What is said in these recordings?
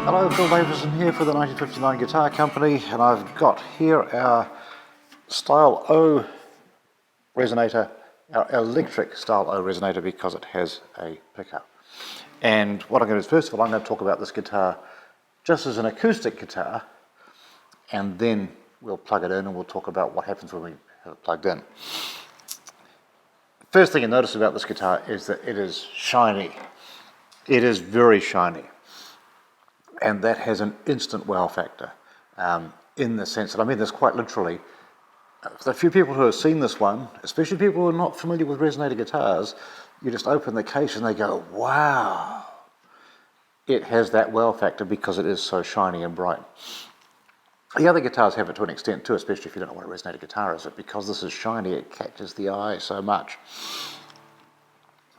Hello, Phil Davison here for the 1959 Guitar Company, and I've got here our Style O resonator, our Electric Style O resonator, because it has a pickup. And what I'm going to do is, first of all, I'm going to talk about this guitar just as an acoustic guitar, and then we'll plug it in and we'll talk about what happens when we have it plugged in. First thing you notice about this guitar is that it is shiny. It is very shiny. And that has an instant wow factor, in the sense that, I mean this quite literally. For the few people who have seen this one, especially people who are not familiar with resonator guitars, you just open the case and they go, wow. It has that wow factor because it is so shiny and bright. The other guitars have it to an extent too, especially if you don't know what a resonator guitar is. But because this is shiny, it catches the eye so much.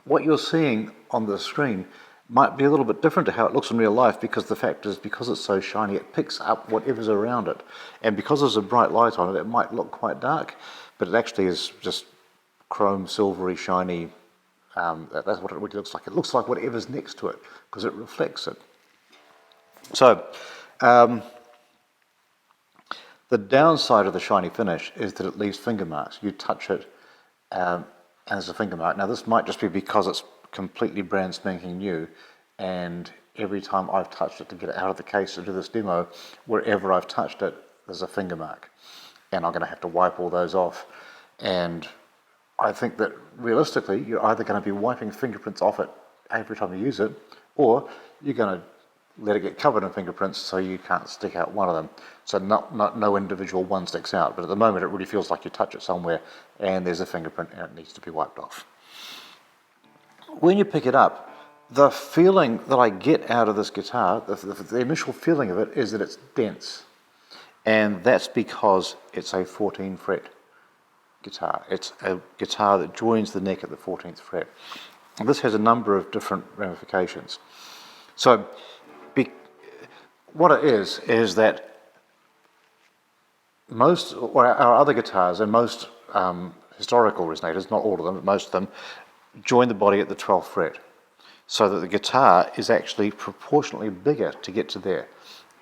What you're seeing on the screen might be a little bit different to how it looks in real life, because the fact is, because it's so shiny, it picks up whatever's around it. And because there's a bright light on it, it might look quite dark, but it actually is just chrome, silvery, shiny. That's what it really looks like. It looks like whatever's next to it, because it reflects it. So, the downside of the shiny finish is that it leaves finger marks. You touch it, and there's a finger mark. Now, this might just be because it's completely brand spanking new, and every time I've touched it to get it out of the case to do this demo, wherever I've touched it, there's a finger mark, and I'm going to have to wipe all those off. And I think that realistically, you're either going to be wiping fingerprints off it every time you use it, or you're going to let it get covered in fingerprints so you can't stick out one of them. So no individual one sticks out, but at the moment it really feels like you touch it somewhere and there's a fingerprint and it needs to be wiped off. When you pick it up, the feeling that I get out of this guitar, the initial feeling of it, is that it's dense. And that's because it's a 14 fret guitar. It's a guitar that joins the neck at the 14th fret. And this has a number of different ramifications. So what it is that most, or our other guitars and most historical resonators, not all of them, but most of them, join the body at the 12th fret, so that the guitar is actually proportionately bigger to get to there.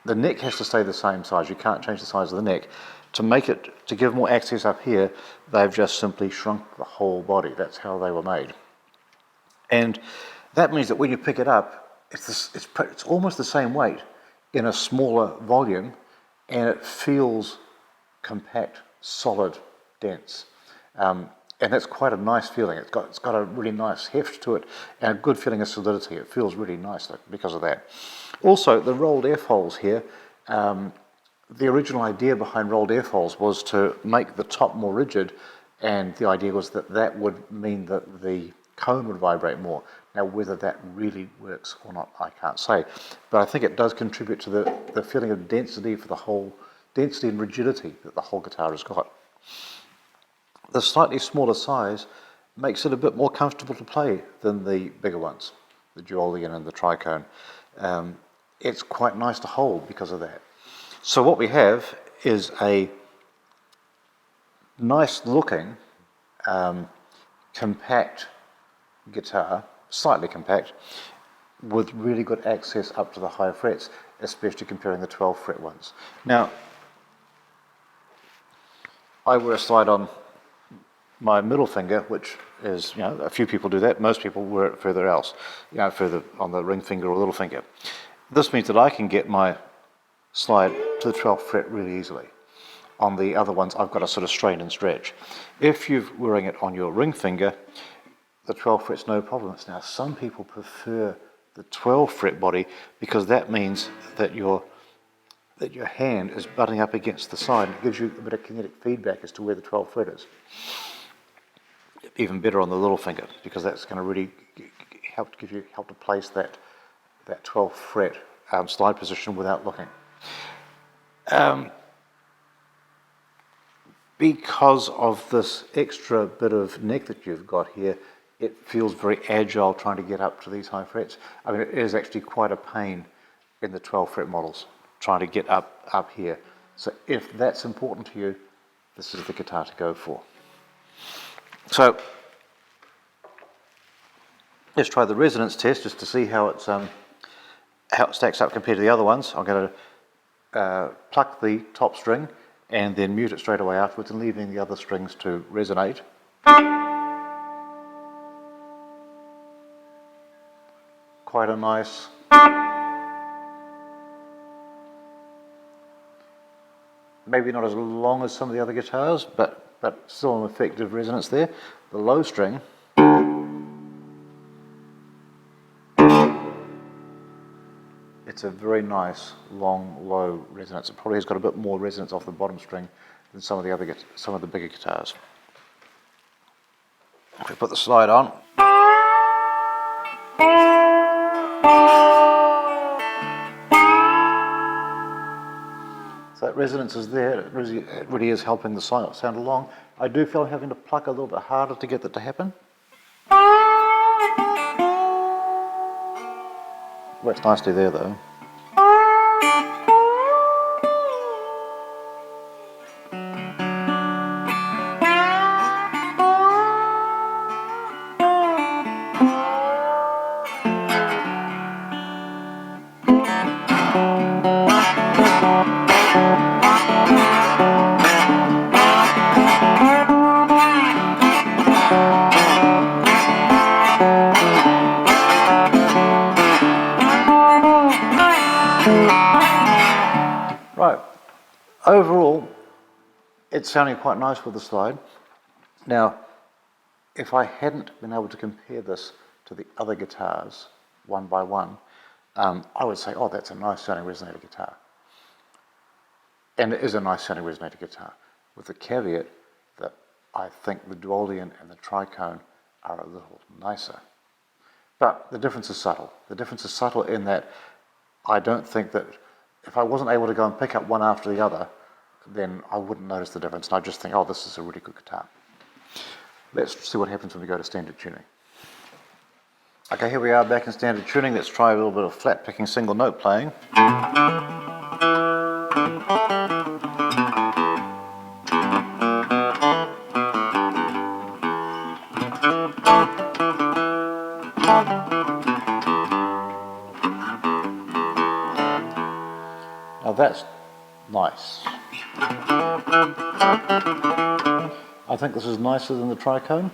The neck has to stay the same size. You can't change the size of the neck. To give more access up here, they've just simply shrunk the whole body. That's how they were made. And that means that when you pick it up, it's almost the same weight in a smaller volume, and it feels compact, solid, dense. And that's quite a nice feeling. It's got a really nice heft to it and a good feeling of solidity. It feels really nice because of that. Also, the rolled F holes here, the original idea behind rolled F holes was to make the top more rigid, and the idea was that that would mean that the cone would vibrate more. Now, whether that really works or not, I can't say. But I think it does contribute to the feeling of density for the whole, density and rigidity that the whole guitar has got. The slightly smaller size makes it a bit more comfortable to play than the bigger ones, the Duolian and the Tricone. It's quite nice to hold because of that. So what we have is a nice looking, compact guitar, slightly compact, with really good access up to the higher frets, especially comparing the 12 fret ones. Now, I wear a slide on my middle finger, which is, a few people do that. Most people wear it further else, further on the ring finger or little finger. This means that I can get my slide to the 12th fret really easily. On the other ones, I've got to sort of strain and stretch. If you're wearing it on your ring finger, the 12th fret's no problem. Now, some people prefer the 12th fret body because that means that your hand is butting up against the side. It gives you a bit of kinetic feedback as to where the 12th fret is. Even better on the little finger, because that's going to really help to place that 12th fret slide position without looking. Because of this extra bit of neck that you've got here, it feels very agile trying to get up to these high frets. I mean, it is actually quite a pain in the 12 fret models trying to get up here. So if that's important to you, this is the guitar to go for. So let's try the resonance test just to see how it's how it stacks up compared to the other ones, I'm going to pluck the top string and then mute it straight away afterwards and leaving the other strings to resonate. Quite a nice maybe not as long as some of the other guitars, but still an effective resonance there. The low string it's a very nice long low resonance. It probably has got a bit more resonance off the bottom string than some of the bigger guitars. If we put the slide on, so that resonance is there. It really is helping the sound along. I do feel I'm having to pluck a little bit harder to get that to happen. Works nicely there though. Right, overall it's sounding quite nice with the slide. Now if I hadn't been able to compare this to the other guitars one by one, I would say, oh, that's a nice sounding resonator guitar. And it is a nice sounding resonator guitar, with the caveat that I think the duolean and the tricone are a little nicer. But the difference is subtle. The difference is subtle in that I don't think that if I wasn't able to go and pick up one after the other, then I wouldn't notice the difference. And I'd just think, oh, this is a really good guitar. Let's see what happens when we go to standard tuning. Okay, here we are back in standard tuning. Let's try a little bit of flat picking single note playing. Now that's nice. I think this is nicer than the tricone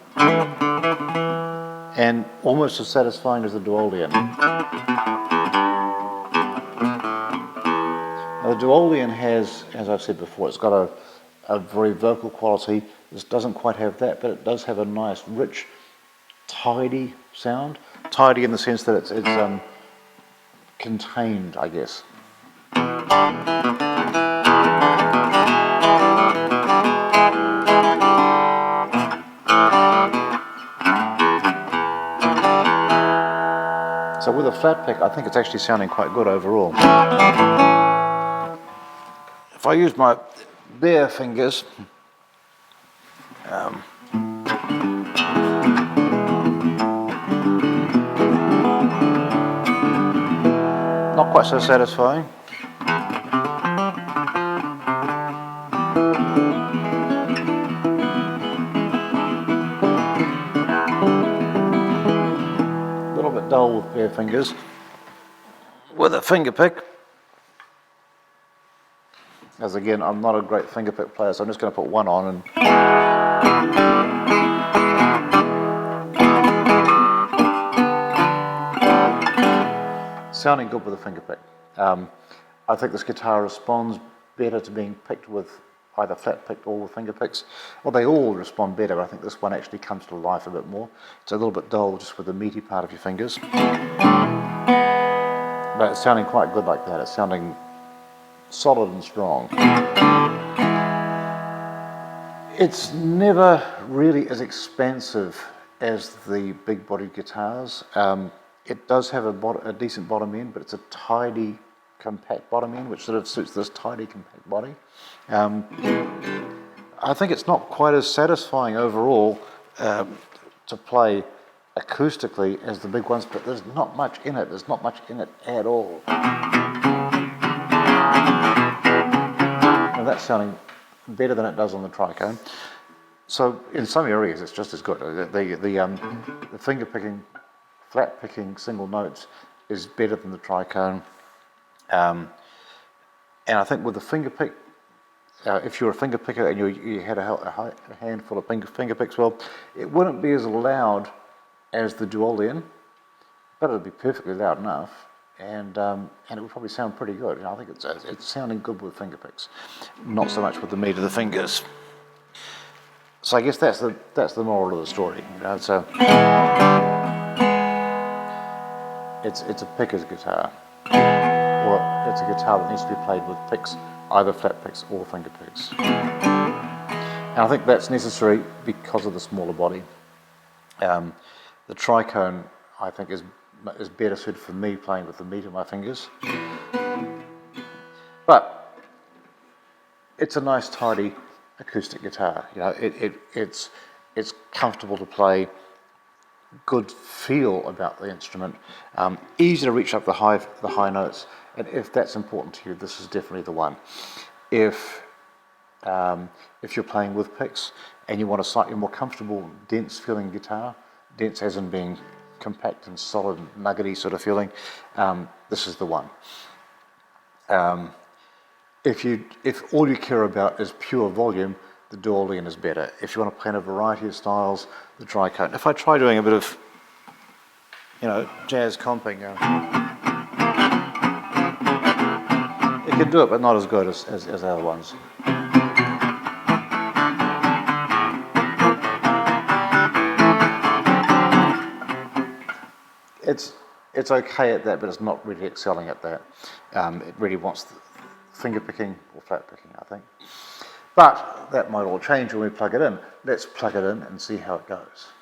and almost as satisfying as the duolean. Now the duolean has, as I've said before, it's got a very vocal quality. This doesn't quite have that, but it does have a nice, rich, tidy sound. Tidy in the sense that it's contained, I guess. So with a flat pick, I think it's actually sounding quite good overall. If I use my bare fingers, not quite so satisfying. Dull with bare fingers. With a finger pick, as again I'm not a great finger pick player, so I'm just going to put one on and sounding good with a finger pick. I think this guitar responds better to being picked with either flat picked or with finger picks. Well, they all respond better, but I think this one actually comes to life a bit more. It's a little bit dull just with the meaty part of your fingers. But it's sounding quite good like that. It's sounding solid and strong. It's never really as expansive as the big bodied guitars. It does have a decent bottom end, but it's a tidy, compact bottom end, which sort of suits this tidy, compact body. I think it's not quite as satisfying overall to play acoustically as the big ones, but there's not much in it. There's not much in it at all. Now that's sounding better than it does on the tricone. So in some areas it's just as good. The finger picking, flat picking single notes is better than the tricone. And I think with the finger pick, if you're a finger picker and you had a handful of finger picks, well, it wouldn't be as loud as the dual-in, but it would be perfectly loud enough, and it would probably sound pretty good. You know, I think it's sounding good with finger picks, not so much with the meat of the fingers. So I guess that's the moral of the story. You know, so it's a picker's guitar, or it's a guitar that needs to be played with picks, either flat picks or finger picks. And I think that's necessary because of the smaller body. The tricone, I think, is better suited for me playing with the meat of my fingers. But it's a nice, tidy acoustic guitar. You know, it's comfortable to play, good feel about the instrument, easy to reach up the high notes. And if that's important to you, this is definitely the one. If you're playing with picks and you want a slightly more comfortable, dense feeling guitar, dense as in being compact and solid, nuggety sort of feeling, this is the one. If all you care about is pure volume, the dual-in is better. If you want to play in a variety of styles, the tricone. If I try doing a bit of, you know, jazz comping, it can do it, but not as good as the other ones. It's okay at that, but it's not really excelling at that. It really wants the finger picking or flat picking, I think. But that might all change when we plug it in. Let's plug it in and see how it goes.